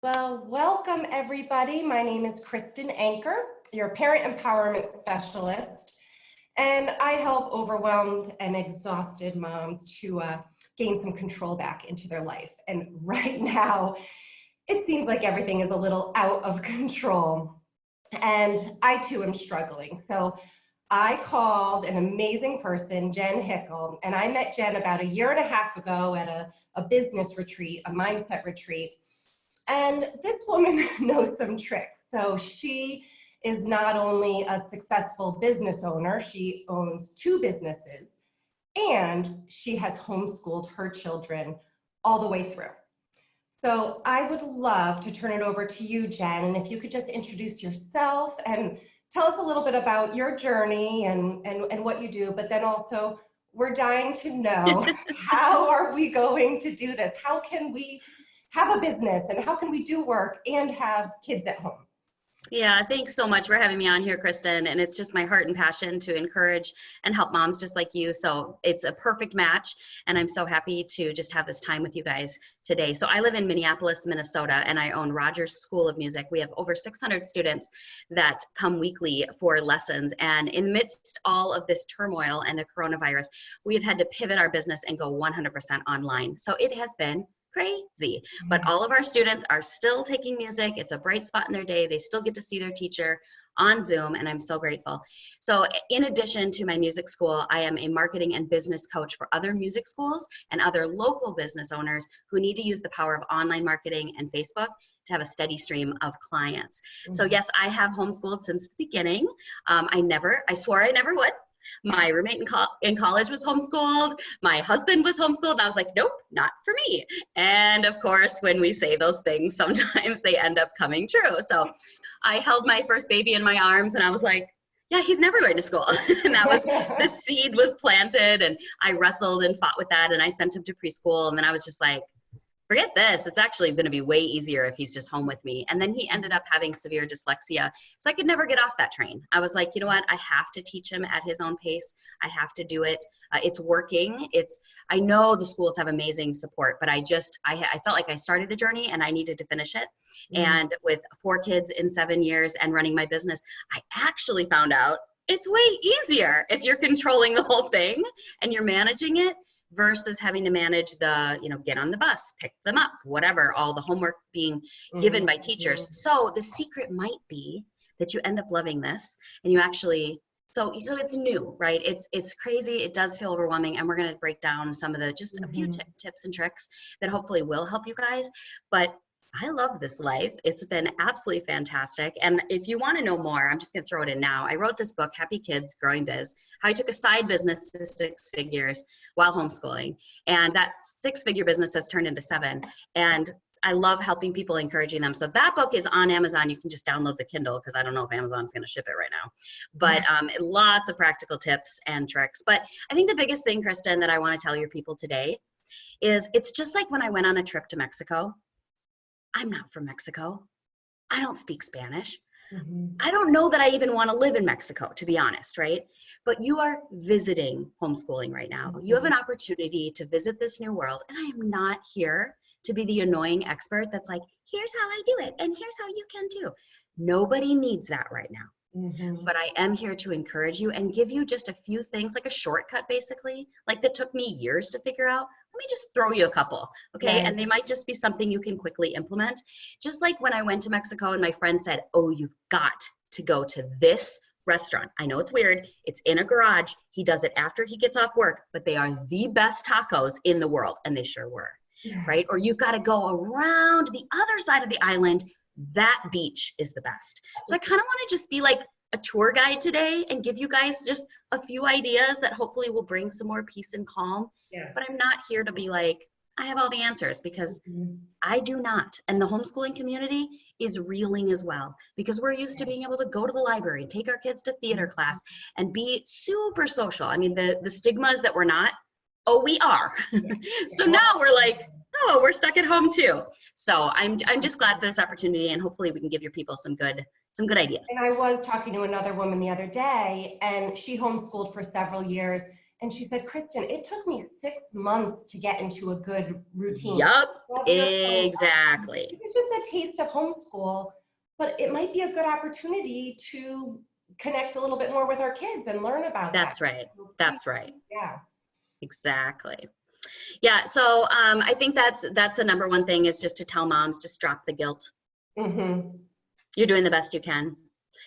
Well, welcome everybody. My name is Kristen Ancker, your parent empowerment specialist, and I help overwhelmed and exhausted moms to gain some control back into their life. And right now, it seems like everything is a little out of control, and I too am struggling. So I called an amazing person, Jen Hickel, and I met Jen about a year and a half ago at a business retreat, a mindset retreat. And this woman knows some tricks. So she is not only a successful business owner, she owns two businesses, and she has homeschooled her children all the way through. So I would love to turn it over to you, Jen, and if you could just introduce yourself and tell us a little bit about your journey and what you do, but then also we're dying to know, how are we going to do this? How can we have a business and how can we do work and have kids at home? Yeah, thanks so much for having me on here, Kristen. And it's just my heart and passion to encourage and help moms just like you. So it's a perfect match. And I'm so happy to just have this time with you guys today. So I live in Minneapolis, Minnesota, and I own Rogers School of Music. We have over 600 students that come weekly for lessons. And in midst all of this turmoil and the coronavirus, we have had to pivot our business and go 100% online. So it has been crazy, but all of our students are still taking music. It's a bright spot in their day. They still get to see their teacher on Zoom, and I'm so grateful. So in addition to my music school, I am a marketing and business coach for other music schools and other local business owners who need to use the power of online marketing and Facebook to have a steady stream of clients. So yes, I have homeschooled since the beginning. I swore I never would. My roommate in college was homeschooled. My husband was homeschooled. And I was like, nope, not for me. And of course, when we say those things, sometimes they end up coming true. So I held my first baby in my arms and I was like, yeah, he's never going to school. And that was, the seed was planted, and I wrestled and fought with that. And I sent him to preschool. And then I was just like, forget this. It's actually going to be way easier if he's just home with me. And then he ended up having severe dyslexia. So I could never get off that train. I was like, you know what? I have to teach him at his own pace. I have to do it. It's working. I know the schools have amazing support, but I felt like I started the journey and I needed to finish it. And with 4 kids in 7 years and running my business, I actually found out it's way easier if you're controlling the whole thing and you're managing it, versus having to manage get on the bus, pick them up, whatever, all the homework being given by teachers. So the secret might be that you end up loving this and you actually, so it's new, right? It's crazy. It does feel overwhelming. And we're going to break down some of just a few tips and tricks that hopefully will help you guys. But I love this life. It's been absolutely fantastic. And if you want to know more, I'm just going to throw it in now. I wrote this book, Happy Kids, Growing Biz, how I took a side business to 6 figures while homeschooling. And that 6-figure business has turned into 7. And I love helping people, encouraging them. So that book is on Amazon. You can just download the Kindle because I don't know if Amazon's going to ship it right now. But lots of practical tips and tricks. But I think the biggest thing, Kristen, that I want to tell your people today is it's just like when I went on a trip to Mexico. I'm not from Mexico. I don't speak Spanish. I don't know that I even want to live in Mexico, to be honest, right? But you are visiting homeschooling right now. You have an opportunity to visit this new world, and I am not here to be the annoying expert that's like, here's how I do it, and here's how you can too. Nobody needs that right now. But I am here to encourage you and give you just a few things, like a shortcut, basically, like that took me years to figure out. Let me just throw you a couple, okay? Right. And they might just be something you can quickly implement. Just like when I went to Mexico and my friend said, oh, you've got to go to this restaurant. I know it's weird. It's in a garage. He does it after he gets off work, but they are the best tacos in the world. And they sure were, right? Or you've got to go around the other side of the island. That beach is the best. So I kind of want to just be like a tour guide today and give you guys just a few ideas that hopefully will bring some more peace and calm. But I'm not here to be like, I have all the answers, because I do not. And the homeschooling community is reeling as well, because we're used to being able to go to the library and take our kids to theater class and be super social. I mean, the stigma is that we're not. Oh, we are. So now we're like, oh, we're stuck at home too. So I'm just glad for this opportunity, and hopefully we can give your people some good ideas. And I was talking to another woman the other day, and she homeschooled for several years, And she said, Kristen, it took me 6 months to get into a good routine. Yup, exactly. It's just a taste of homeschool, but it might be a good opportunity to connect a little bit more with our kids and learn about that. That's right. That's right. Yeah. Exactly. Yeah. So I think that's the number one thing, is just to tell moms, just drop the guilt. Mm-hmm. You're doing the best you can.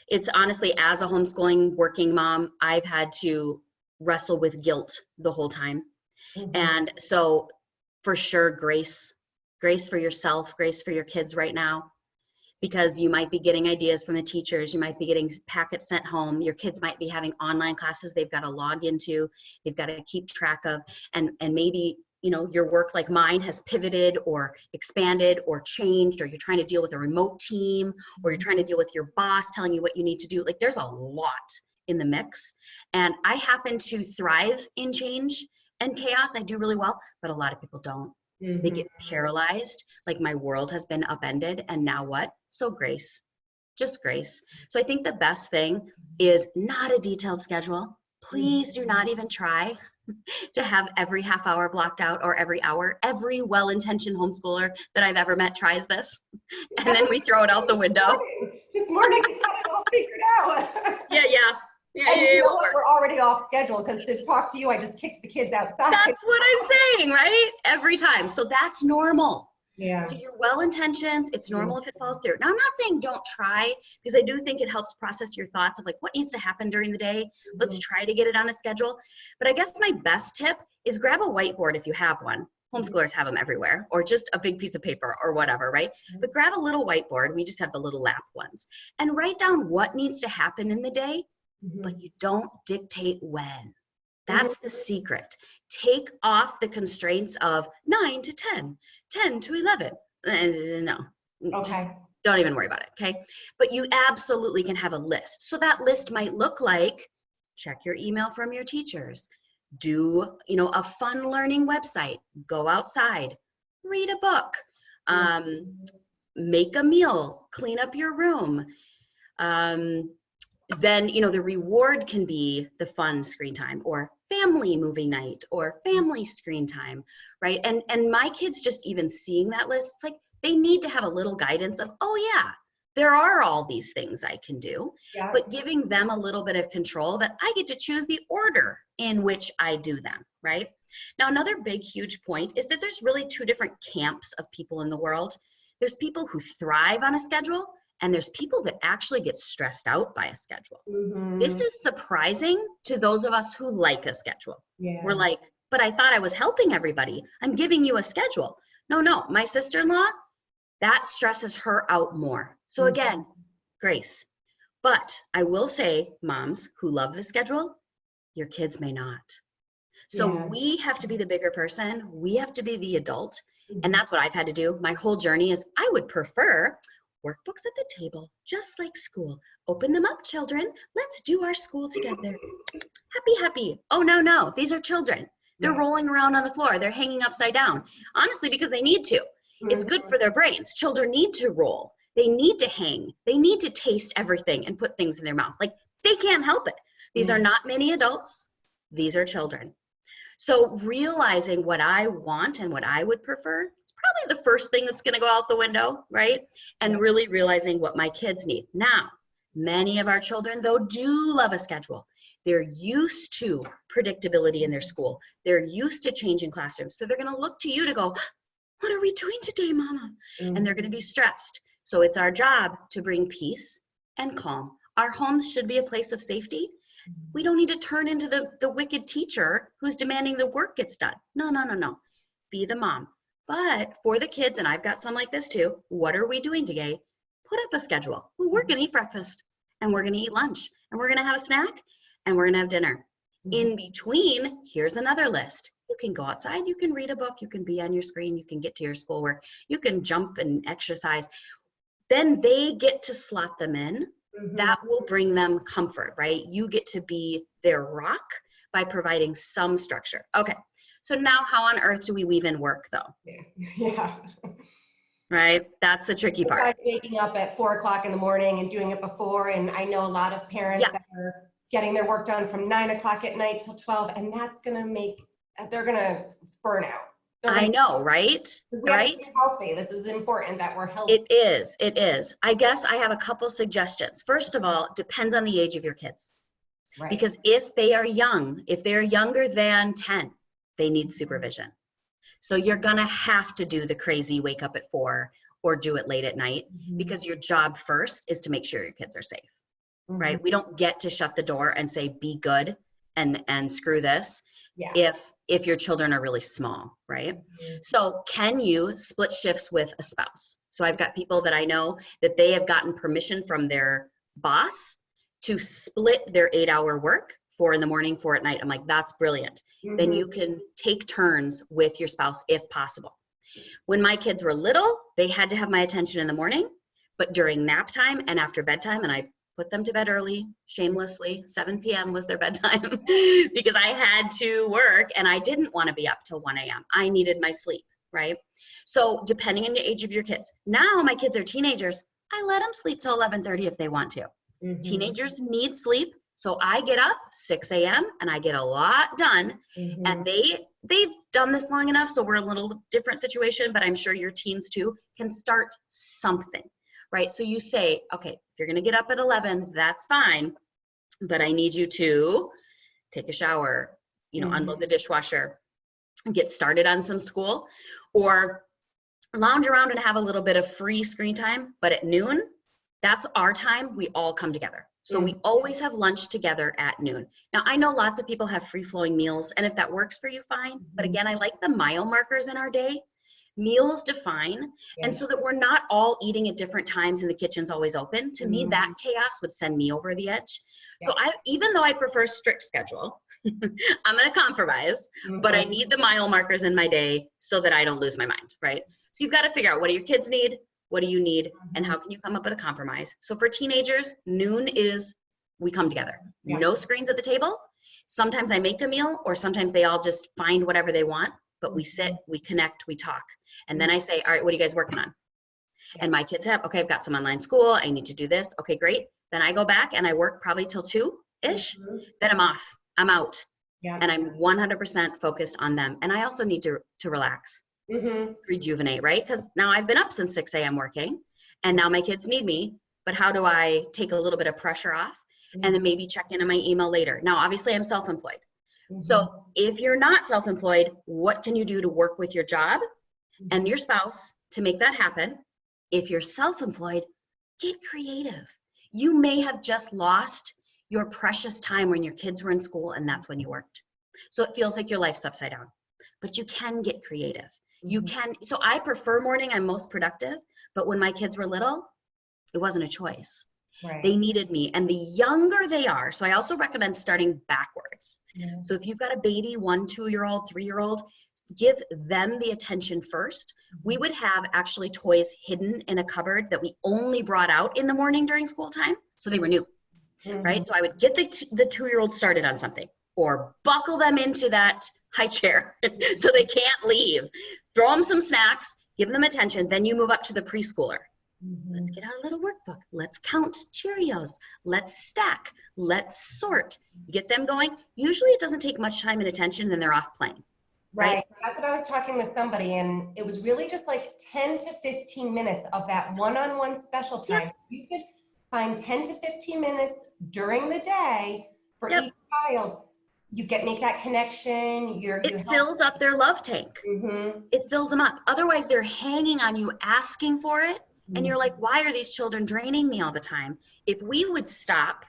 It's honestly, as a homeschooling working mom, I've had to wrestle with guilt the whole time. Mm-hmm. And so for sure, grace for yourself, grace for your kids right now, because you might be getting ideas from the teachers, you might be getting packets sent home, your kids might be having online classes they've got to log into, they've got to keep track of, and maybe, you know, your work, like mine, has pivoted or expanded or changed, or you're trying to deal with a remote team, or you're trying to deal with your boss telling you what you need to do. Like, there's a lot in the mix. And I happen to thrive in change and chaos. I do really well, but a lot of people don't. They get paralyzed, like my world has been upended, and now what? So grace, just grace. So I think the best thing is not a detailed schedule. Please do not even try to have every half hour blocked out, or every hour. Every well-intentioned homeschooler that I've ever met tries this, and then we throw it out the window. This morning we got it all figured out. Yeah. And you know what? We're already off schedule, because to talk to you, I just kicked the kids outside. That's what I'm saying, right? Every time. So that's normal. Yeah. So your well-intentions, it's normal if it falls through. Now, I'm not saying don't try, because I do think it helps process your thoughts of like, what needs to happen during the day? Let's try to get it on a schedule. But I guess my best tip is grab a whiteboard if you have one. Homeschoolers have them everywhere, or just a big piece of paper or whatever, right? But grab a little whiteboard. We just have the little lap ones, and write down what needs to happen in the day, but you don't dictate when. That's the secret. Take off the constraints of 9 to 10, 10 to 11. No, just don't even worry about it, okay? But you absolutely can have a list. So that list might look like, check your email from your teachers, do, you know, a fun learning website, go outside, read a book, make a meal, clean up your room. Then, you know, the reward can be the fun screen time, or family movie night, or family screen time, right? And my kids, just even seeing that list, it's like they need to have a little guidance of, oh yeah, there are all these things I can do, but giving them a little bit of control that I get to choose the order in which I do them, right? Now, another big, huge point is that there's really two different camps of people in the world. There's people who thrive on a schedule, and there's people that actually get stressed out by a schedule. This is surprising to those of us who like a schedule. We're like, but I thought I was helping everybody. I'm giving you a schedule. No, my sister-in-law, that stresses her out more. So again, grace. But I will say, moms who love the schedule, your kids may not. So we have to be the bigger person. We have to be the adult. And that's what I've had to do. My whole journey is, I would prefer workbooks at the table, just like school. Open them up, children. Let's do our school together. Happy. Oh, no. These are children. They're rolling around on the floor. They're hanging upside down. Honestly, because they need to. It's good for their brains. Children need to roll. They need to hang. They need to taste everything and put things in their mouth. Like, they can't help it. These are not many adults. These are children. So realizing what I want and what I would prefer, probably the first thing that's going to go out the window, right? And really realizing what my kids need. Now, many of our children, though, do love a schedule. They're used to predictability in their school. They're used to changing classrooms. So they're going to look to you to go, what are we doing today, Mama? And they're going to be stressed. So it's our job to bring peace and calm. Our homes should be a place of safety. We don't need to turn into the wicked teacher who's demanding the work gets done. No. Be the mom. But for the kids, and I've got some like this too, what are we doing today? Put up a schedule. Well, we're going to eat breakfast, and we're going to eat lunch, and we're going to have a snack, and we're going to have dinner. In between, here's another list. You can go outside, you can read a book, you can be on your screen, you can get to your schoolwork, you can jump and exercise. Then they get to slot them in. That will bring them comfort, right? You get to be their rock by providing some structure. Okay. So now how on earth do we weave in work though? Yeah. Right? That's the tricky part. Waking up at 4 o'clock in the morning and doing it before. And I know a lot of parents that are getting their work done from 9 o'clock at night till 12, and that's gonna make, they're gonna burn out. I know, right? We have to Right? be healthy. This is important that we're healthy. It is. It is. I guess I have a couple suggestions. First of all, it depends on the age of your kids. Right. Because if they are young, if they're younger than 10, they need supervision. So you're gonna have to do the crazy wake up at 4 or do it late at night, because your job first is to make sure your kids are safe, right? We don't get to shut the door and say, be good and screw this. Yeah. If your children are really small, right? So can you split shifts with a spouse? So I've got people that I know that they have gotten permission from their boss to split their 8-hour work, 4 in the morning, 4 at night. I'm like, that's brilliant. Then you can take turns with your spouse if possible. When my kids were little, they had to have my attention in the morning, but during nap time and after bedtime, and I put them to bed early, shamelessly, 7 p.m. was their bedtime because I had to work and I didn't want to be up till 1 a.m. I needed my sleep, right? So depending on the age of your kids. Now my kids are teenagers. I let them sleep till 11:30 if they want to. Teenagers need sleep. So I get up 6 a.m. and I get a lot done. And they've done this long enough, so we're a little different situation, but I'm sure your teens too can start something, right? So you say, okay, if you're gonna get up at 11, that's fine, but I need you to take a shower, unload the dishwasher, get started on some school, or lounge around and have a little bit of free screen time. But at noon, that's our time. We all come together. So we always have lunch together at noon. Now, I know lots of people have free-flowing meals, and if that works for you, fine. But again, I like the mile markers in our day. Meals define, and so that we're not all eating at different times and the kitchen's always open. To me, that chaos would send me over the edge. So even though I prefer strict schedule, I'm gonna compromise, but I need the mile markers in my day so that I don't lose my mind, right? So you've got to figure out, what do your kids need? What do you need? And how can you come up with a compromise? So for teenagers, noon is, we come together. No screens at the table. Sometimes I make a meal, or sometimes they all just find whatever they want, but we sit, we connect, we talk. And then I say, all right, what are you guys working on? And my kids have, okay, I've got some online school. I need to do this. Okay, great. Then I go back and I work probably till 2-ish. Then I'm off, I'm out. And I'm 100% focused on them. And I also need to relax. Rejuvenate, right? Because now I've been up since 6 a.m. working, and now my kids need me, but how do I take a little bit of pressure off and then maybe check in on my email later? Now, obviously I'm self-employed. So if you're not self-employed, what can you do to work with your job and your spouse to make that happen? If you're self-employed, get creative. You may have just lost your precious time when your kids were in school and that's when you worked. So it feels like your life's upside down, but you can get creative. You can, so I prefer morning, I'm most productive, but when my kids were little, it wasn't a choice. They needed me, and the younger they are, so I also recommend starting backwards. So if you've got a baby, 1, 2-year-old, 3-year-old, give them the attention first. We would have actually toys hidden in a cupboard that we only brought out in the morning during school time, so they were new, right? So I would get the 2-year-old started on something, or buckle them into that high chair so they can't leave. Throw them some snacks, give them attention, then you move up to the preschooler. Let's get out a little workbook. Let's count Cheerios. Let's stack. Let's sort. Get them going. Usually it doesn't take much time and attention, then they're off playing. Right? That's what I was talking with somebody, and it was really just like 10 to 15 minutes of that one-on-one special time. You could find 10 to 15 minutes during the day for each child. You make that connection. It fills up their love tank. It fills them up. Otherwise, they're hanging on you, asking for it. And you're like, why are these children draining me all the time? If we would stop,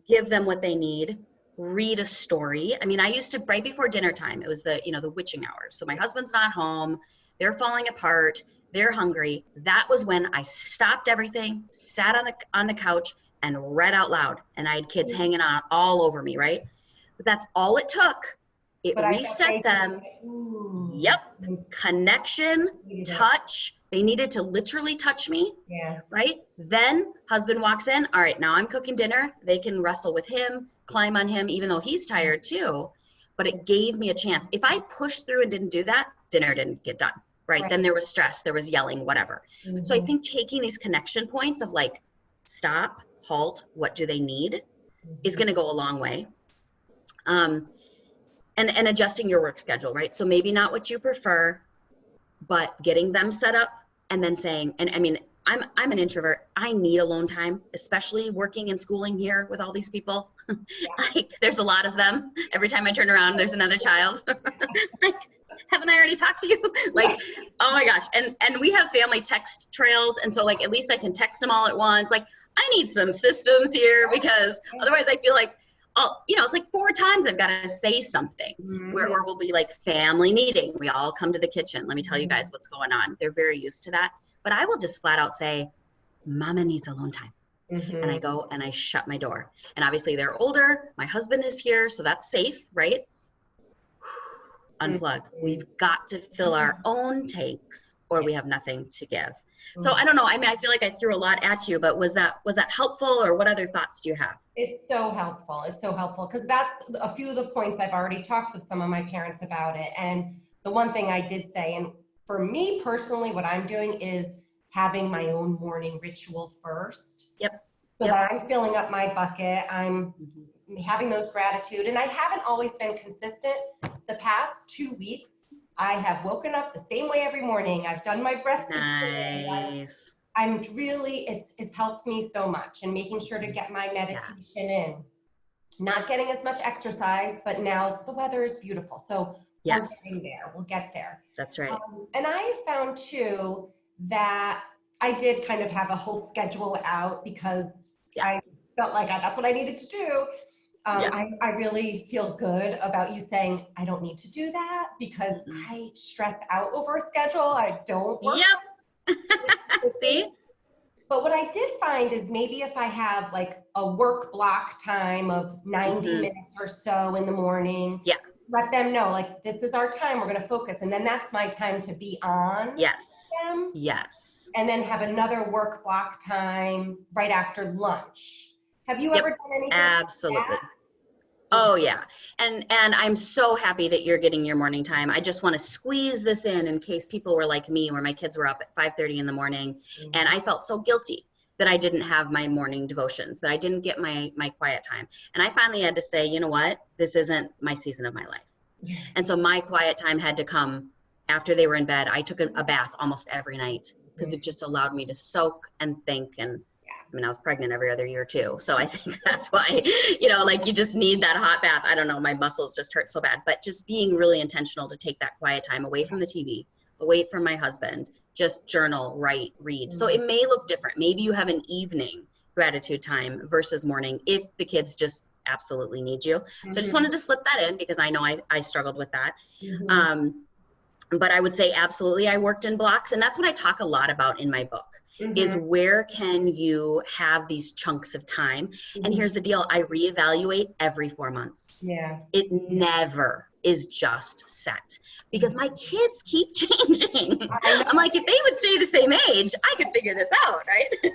give them what they need, read a story. I mean, I used to, right before dinner time, it was the witching hours. So my husband's not home. They're falling apart. They're hungry. That was when I stopped everything, sat on the couch and read out loud. And I had kids hanging on all over me, right? But that's all it took. It reset them. Connection, touch. They needed to literally touch me, right? Then husband walks in. All right, now I'm cooking dinner. They can wrestle with him, climb on him, even though he's tired too. But it gave me a chance. If I pushed through and didn't do that, dinner didn't get done, right? Then there was stress, there was yelling, whatever. So I think taking these connection points of like, stop, halt, what do they need? is going to go a long way. And adjusting your work schedule, right? So maybe not what you prefer, but getting them set up and then saying, and I mean, I'm an introvert. I need alone time, especially working and schooling here with all these people. Like, there's a lot of them. Every time I turn around, there's another child. Like, haven't I already talked to you? Like, oh my gosh. And we have family text trails. And so like, at least I can text them all at once. Like, I need some systems here, because otherwise I feel like, it's like 4 times I've got to say something where we'll be like family meeting. We all come to the kitchen. Let me tell you guys what's going on. They're very used to that. But I will just flat out say, Mama needs alone time. And I go and I shut my door. And obviously they're older. My husband is here, so that's safe, right? Unplug. We've got to fill our own tanks, or we have nothing to give. So I don't know. I mean, I feel like I threw a lot at you, but was that helpful, or what other thoughts do you have? It's so helpful. It's so helpful, because that's a few of the points I've already talked with some of my parents about it. And the one thing I did say, and for me personally, what I'm doing is having my own morning ritual first. Yep. So that I'm filling up my bucket. I'm having those gratitude. And I haven't always been consistent. The past 2 weeks, I have woken up the same way every morning. I've done my breath. Nice. I'm really, it's helped me so much, and making sure to get my meditation in. Not getting as much exercise, but now the weather is beautiful. So we're getting there. We'll get there. That's right. And I found too that I did kind of have a whole schedule out, because I felt like that's what I needed to do. I really feel good about you saying I don't need to do that, because I stress out over a schedule. I don't work. See? But what I did find is, maybe if I have like a work block time of 90 minutes or so in the morning, let them know, like, this is our time, we're going to focus. And then that's my time to be on them. Yes. And then have another work block time right after lunch. Have you ever done anything Absolutely. like that? Oh yeah. And I'm so happy that you're getting your morning time. I just want to squeeze this in case people were like me, where my kids were up at 5:30 in the morning and I felt so guilty that I didn't have my morning devotions, that I didn't get my quiet time. And I finally had to say, you know what? This isn't my season of my life. And so my quiet time had to come after they were in bed. I took a bath almost every night, because it just allowed me to soak and think. And I mean, I was pregnant every other year too. So I think that's why, like, you just need that hot bath. I don't know, my muscles just hurt so bad, but just being really intentional to take that quiet time away from the TV, away from my husband, just journal, write, read. So it may look different. Maybe you have an evening gratitude time versus morning, if the kids just absolutely need you. So I just wanted to slip that in, because I know I struggled with that. But I would say absolutely I worked in blocks, and that's what I talk a lot about in my book. Is where can you have these chunks of time? And here's the deal, I reevaluate every 4 months. It never is just set, because my kids keep changing. I'm like, if they would stay the same age, I could figure this out, right?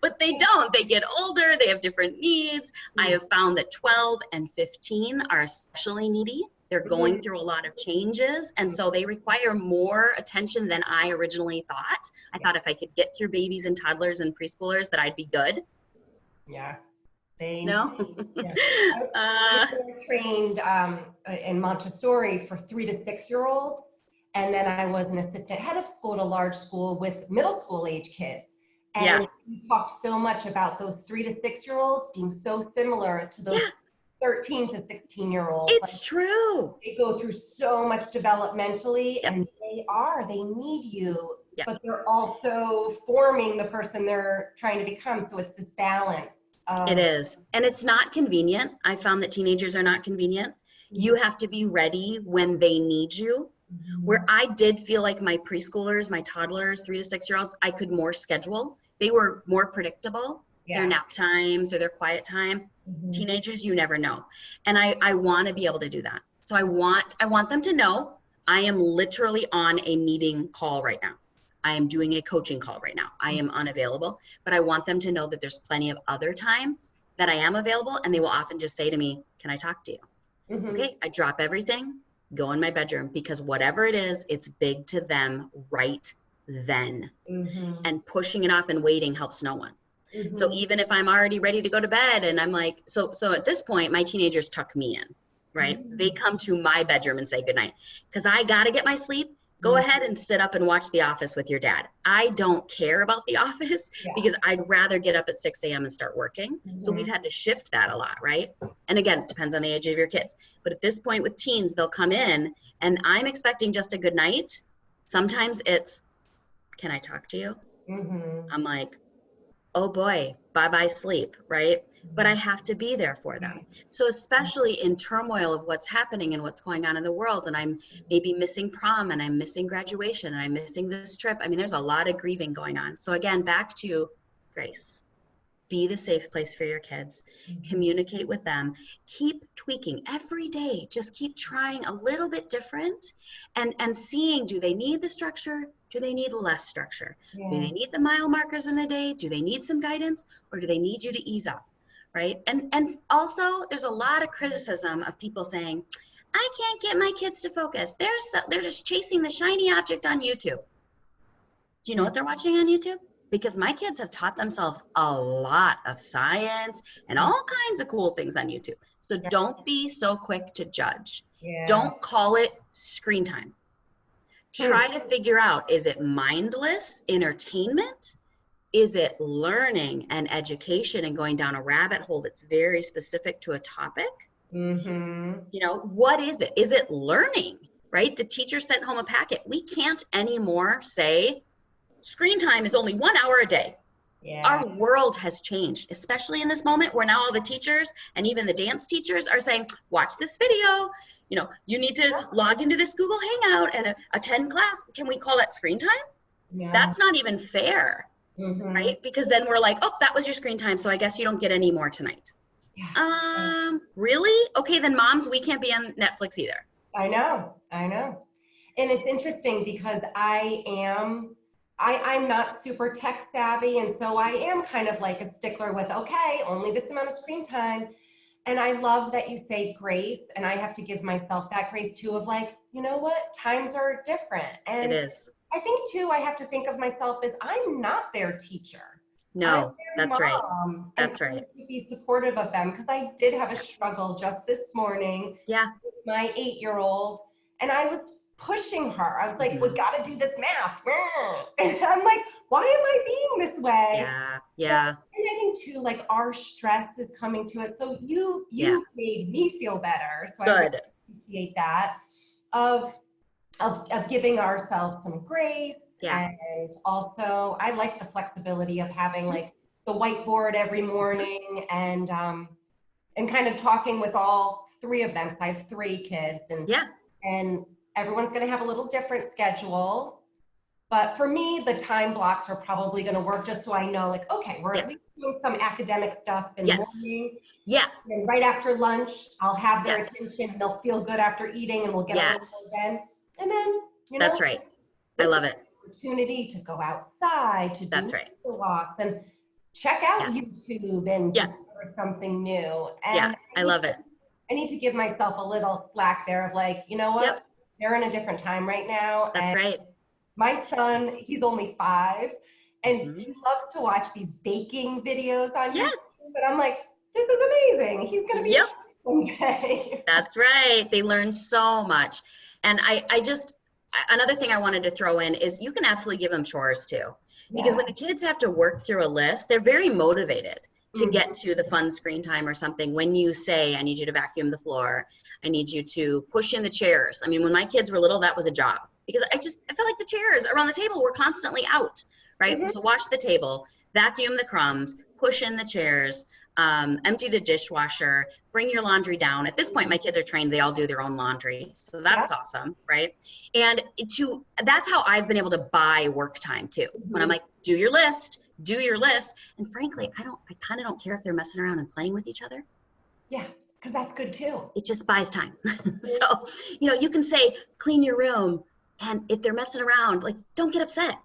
But they don't. They get older, they have different needs. I have found that 12 and 15 are especially needy. They're going through a lot of changes, and so they require more attention than I originally thought. I thought if I could get through babies and toddlers and preschoolers that I'd be good. I trained in Montessori for 3 to 6 year olds, and then I was an assistant head of school at a large school with middle school age kids. And we talked so much about those 3 to 6 year olds being so similar to those 13 to 16 year olds. It's true. They go through so much developmentally, and they need you, but they're also forming the person they're trying to become. So it's this balance. It is. And it's not convenient. I found that teenagers are not convenient. You have to be ready when they need you. Where I did feel like my preschoolers, my toddlers, 3 to 6 year olds, I could more schedule. They were more predictable. Their nap times or their quiet time. Teenagers, you never know. And I want to be able to do that. So I want them to know I am literally on a meeting call right now. I am doing a coaching call right now. I am unavailable, but I want them to know that there's plenty of other times that I am available, and they will often just say to me, can I talk to you? Okay, I drop everything, go in my bedroom, because whatever it is, it's big to them right then. And pushing it off and waiting helps no one. So even if I'm already ready to go to bed and I'm like, so at this point, my teenagers tuck me in, right? They come to my bedroom and say goodnight because I got to get my sleep. Go ahead and sit up and watch The Office with your dad. I don't care about The Office because I'd rather get up at 6 a.m. and start working. So we've had to shift that a lot, right? And again, it depends on the age of your kids. But at this point with teens, they'll come in and I'm expecting just a good night. Sometimes it's, can I talk to you? I'm like, oh boy, bye-bye sleep, right? But I have to be there for them. So especially in turmoil of what's happening and what's going on in the world, and I'm maybe missing prom and I'm missing graduation and I'm missing this trip. I mean, there's a lot of grieving going on. So again, back to grace. Be the safe place for your kids. Communicate with them. Keep tweaking every day. Just keep trying a little bit different and seeing, do they need the structure? Do they need less structure? Do they need the mile markers in the day? Do they need some guidance? Or do they need you to ease up? Right? And also, there's a lot of criticism of people saying, I can't get my kids to focus. They're just chasing the shiny object on YouTube. Do you know what they're watching on YouTube? Because my kids have taught themselves a lot of science and all kinds of cool things on YouTube. So don't be so quick to judge. Don't call it screen time. Try to figure out, is it mindless entertainment? Is it learning and education and going down a rabbit hole that's very specific to a topic? You know, what is it? Is it learning, right? The teacher sent home a packet. We can't anymore say, screen time is only 1 hour a day. Our world has changed, especially in this moment where now all the teachers and even the dance teachers are saying, watch this video. You know, you need to log into this Google Hangout and attend class. Can we call that screen time? That's not even fair, right? Because then we're like, oh, that was your screen time, so I guess you don't get any more tonight. Really? Okay, then moms, we can't be on Netflix either. I know. And it's interesting because I'm not super tech savvy, and so I am kind of like a stickler with, okay, only this amount of screen time. And I love that you say grace, and I have to give myself that grace too of like, you know what, times are different. And it is. I think too, I have to think of myself as I'm not their teacher. No, that's right. That's and right. to be supportive of them, because I did have a struggle just this morning with my 8-year-old, and I was pushing her. I was like, we got to do this math. And I'm like, why am I being this way? Yeah. And I think too, like our stress is coming to it. So you made me feel better. So I really appreciate that of giving ourselves some grace. And also I like the flexibility of having like the whiteboard every morning and kind of talking with all 3 of them. So I have 3 kids and everyone's going to have a little different schedule, but for me, the time blocks are probably going to work just so I know, like, okay, we're at least doing some academic stuff in the morning. And right after lunch, I'll have their attention. They'll feel good after eating, and we'll get a little again. And then, you know, that's right. I love it. Opportunity to go outside, to do walks, and check out YouTube and discover something new. And I love it. I need to give myself a little slack there of like, you know what? They're in a different time right now. That's right. My son, he's only 5, and he loves to watch these baking videos on YouTube. But I'm like, this is amazing. He's going to be someday. That's right. They learn so much. And I just, another thing I wanted to throw in is you can absolutely give them chores too. Because when the kids have to work through a list, they're very motivated to get to the fun screen time or something. When you say, I need you to vacuum the floor, I need you to push in the chairs. I mean, when my kids were little, that was a job because I felt like the chairs around the table were constantly out, right? So wash the table, vacuum the crumbs, push in the chairs, empty the dishwasher, bring your laundry down. At this point, my kids are trained, they all do their own laundry. So that's awesome, right? And that's how I've been able to buy work time too. When I'm like, do your list. And frankly, I kind of don't care if they're messing around and playing with each other. Yeah, because that's good too. It just buys time. So, you know, you can say, clean your room. And if they're messing around, like, don't get upset.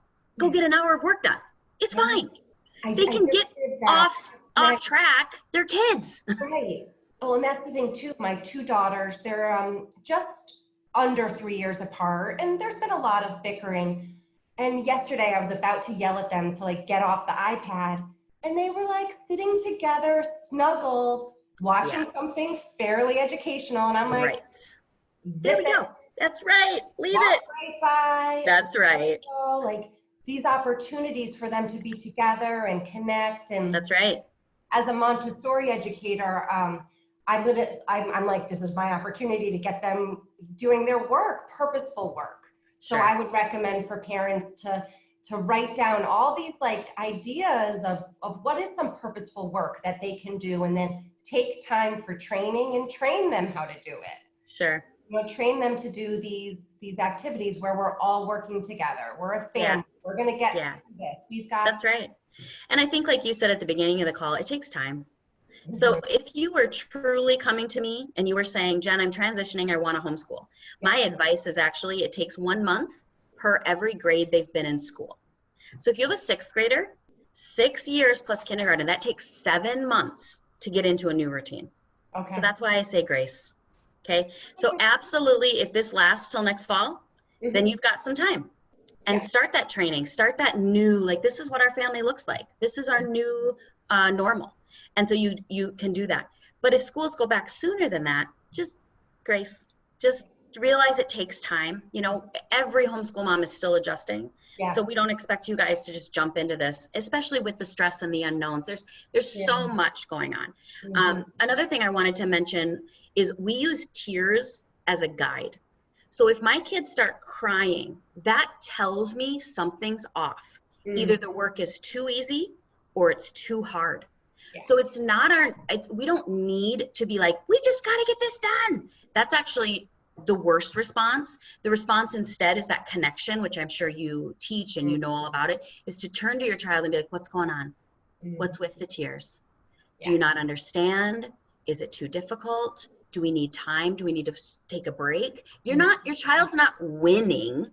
Go get an hour of work done. It's fine. They can get off track. They're kids. Right. Oh, and that's the thing too. My 2 daughters, they're just under 3 years apart. And there's been a lot of bickering. And yesterday I was about to yell at them to like get off the iPad. And they were like sitting together, snuggled, watching something fairly educational. And I'm like, Right. There zip we it, go. That's right. Leave walk it. right by. That's right. So, like these opportunities for them to be together and connect. And That's right. as a Montessori educator, I'm like, this is my opportunity to get them doing their work, purposeful work. So Sure. I would recommend for parents to write down all these like ideas of what is some purposeful work that they can do, and then take time for training and train them how to do it. Sure. You know, train them to do these activities where we're all working together. We're a family. We're going to get through this. We've got. That's right. And I think, like you said at the beginning of the call, it takes time. So if you were truly coming to me and you were saying, Jen, I'm transitioning, I want to homeschool. My advice is actually it takes 1 month per every grade they've been in school. So if you have a 6th grader, 6 years plus kindergarten, that takes 7 months to get into a new routine. Okay. So that's why I say grace. Okay. So absolutely, if this lasts till next fall, then you've got some time. And start that training, start that new, like, this is what our family looks like. This is our new normal. And so you can do that. But if schools go back sooner than that, just grace, just realize it takes time. You know, every homeschool mom is still adjusting. Yes. So we don't expect you guys to just jump into this, especially with the stress and the unknowns. There's so much going on. Another thing I wanted to mention is we use tears as a guide. So if my kids start crying, that tells me something's off. Either the work is too easy or it's too hard. So it's not we don't need to be like, we just got to get this done. That's actually the worst response. The response instead is that connection, which I'm sure you teach and you know all about it, is to turn to your child and be like, what's going on? What's with the tears? Do you not understand? Is it too difficult? Do we need time? Do we need to take a break? Your child's not winning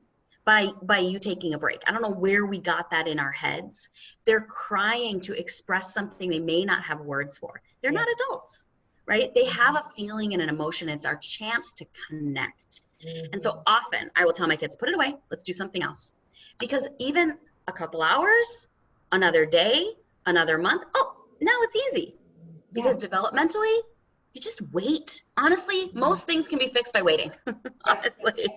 by you taking a break. I don't know where we got that in our heads. They're crying to express something they may not have words for. They're not adults, right? They have a feeling and an emotion. It's our chance to connect. And so often I will tell my kids, put it away. Let's do something else. Because even a couple hours, another day, another month, oh, now it's easy. Because developmentally, you just wait. Honestly, most things can be fixed by waiting. Honestly,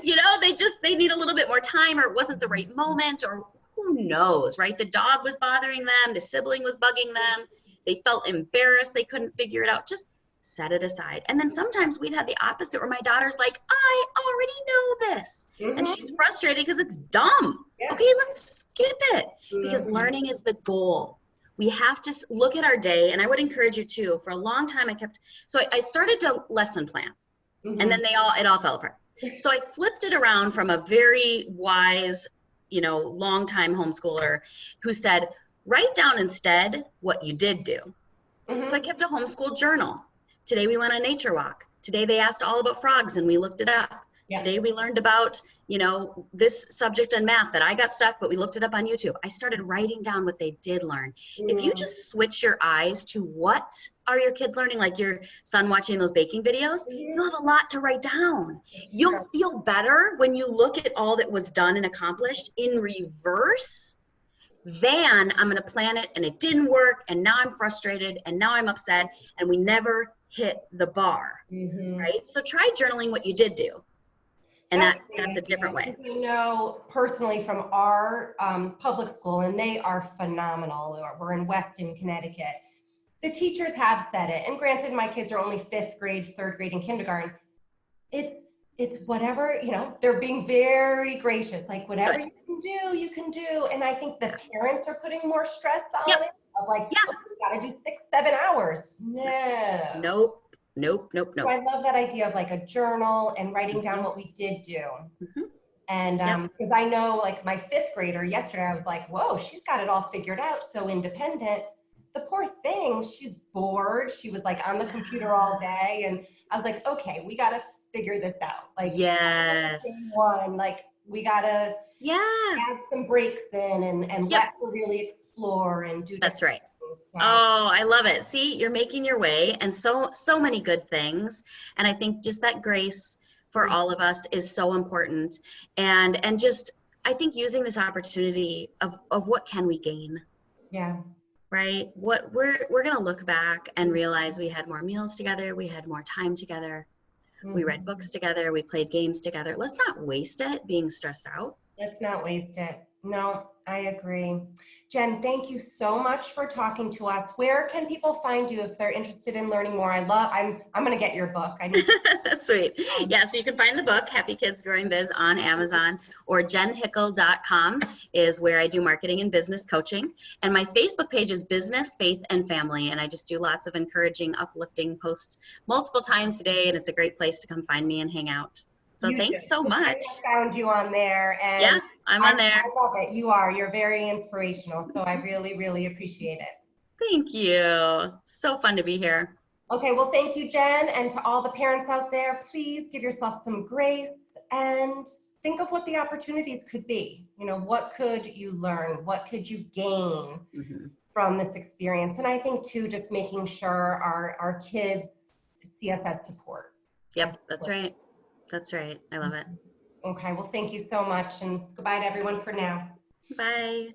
you know, they need a little bit more time, or it wasn't the right moment, or who knows, right? The dog was bothering them. The sibling was bugging them. They felt embarrassed. They couldn't figure it out. Just set it aside. And then sometimes we've had the opposite where my daughter's like, I already know this. And she's frustrated because it's dumb. Okay, let's skip it. Because learning is the goal. We have to look at our day, and I would encourage you too. For a long time, I started to lesson plan, and then it all fell apart. So I flipped it around from a very wise, long-time homeschooler who said, write down instead what you did do. So I kept a homeschool journal. Today we went on a nature walk. Today they asked all about frogs, and we looked it up. Today we learned about, this subject in math that I got stuck, but we looked it up on YouTube. I started writing down what they did learn. If you just switch your eyes to what are your kids learning, like your son watching those baking videos, you'll have a lot to write down. You'll feel better when you look at all that was done and accomplished in reverse than I'm going to plan it and it didn't work, and now I'm frustrated, and now I'm upset, and we never hit the bar, right? So try journaling what you did do. And that's a different way. I know personally from our public school, and they are phenomenal. We're in Weston, Connecticut. The teachers have said it, and granted, my kids are only 5th grade, 3rd grade, and kindergarten. It's whatever, they're being very gracious. Like whatever you can do. And I think the parents are putting more stress on it. Of like, you got to do 6-7 hours. No. Nope. So I love that idea of like a journal and writing down what we did do. And because I know like my 5th grader yesterday, I was like, whoa, she's got it all figured out. So independent. The poor thing, she's bored. She was like on the computer all day. And I was like, okay, we got to figure this out. Like, we got to add some breaks in and let her really explore and do That's right. So. Oh, I love it. See, you're making your way, and so many good things. And I think just that grace for all of us is so important. And just, I think using this opportunity of what can we gain? right? What we're going to look back and realize we had more meals together, we had more time together, we read books together, we played games together. Let's not waste it being stressed out. Let's not waste it. No, I agree. Jen, thank you so much for talking to us. Where can people find you if they're interested in learning more? I'm going to get your book. I need to. Sweet. Yeah, so you can find the book, Happy Kids Growing Biz, on Amazon, or jenhickel.com is where I do marketing and business coaching. And my Facebook page is Business, Faith, and Family. And I just do lots of encouraging, uplifting posts multiple times a day. And it's a great place to come find me and hang out. So thanks so much. I found you on there. And yeah, I'm on there. I love it. You're very inspirational. So I really, really appreciate it. Thank you. So fun to be here. Okay, well, thank you, Jen. And to all the parents out there, please give yourself some grace and think of what the opportunities could be. You know, what could you learn? What could you gain from this experience? And I think, too, just making sure our kids see us as support. Yep, that's right. That's right. I love it. Okay, well, thank you so much. And goodbye to everyone for now. Bye.